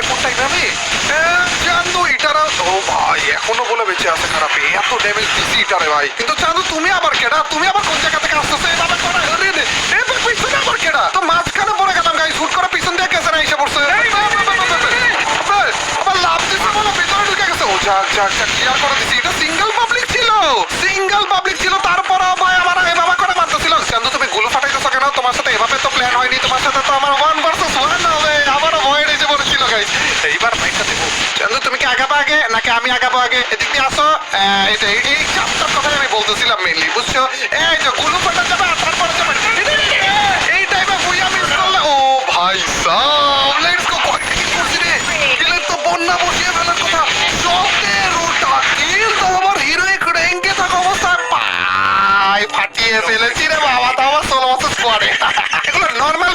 কোনটাই আমি চান্দু ইটারা ও ভাই এখনো বলে বেঁচে আছে খারাপ এত ড্যামেজ দিছি ইটারে ভাই কিন্তু চান্দু তুমি আবার কেডা তুমি আবার কোন জায়গা থেকে আসতেছো এভাবে করে পিছনে আবার কেডা তো মাঝখানে পড়ে গেলাম গাইস হুট করে পিছন দিয়ে গেছে না এসে পড়ছে আবার লাভ দিছে বলো ভিতরে ঢুকে গেছে ও যাক যাক যাক ক্লিয়ার করে দিছি এটা সিঙ্গেল পাবলিক ছিল তারপর ভাই আমার এভাবে করে মারতেছিল চান্দু তুমি গুলো ফাটাইতেছো কেন তোমার সাথে এভাবে তো প্ল্যান হয়নি তোমার সাথে তো আমার 1 vs 1 হবে আবারও ভয়েড এসে পড়েছিল গাইস এইবার ফাইটটা দেবো চান্দু তুমি কি আগাবো আগে নাকি আমি আগাবো আগে এদিক দিয়ে আসো এটা এই চাপটার কথাই আমি বলতেছিলাম মেইনলি বুঝছো এই যে গুলো ফাটা যাবে আর তারপর যাবে এই টাইমে বুইয়া মিস করলে ও ভাই সাব লেটস গো করছি রে কিলের তো বন্যা বসিয়ে ফেলার কথা শটের ওটা কিল তো আমার হিরোইক র্যাঙ্কে থাকা অবস্থায় পাই ফাটিয়ে ফেলেছি রে বাবা তো আমার 16 বছর স্কোয়াডে এগুলো নর্মাল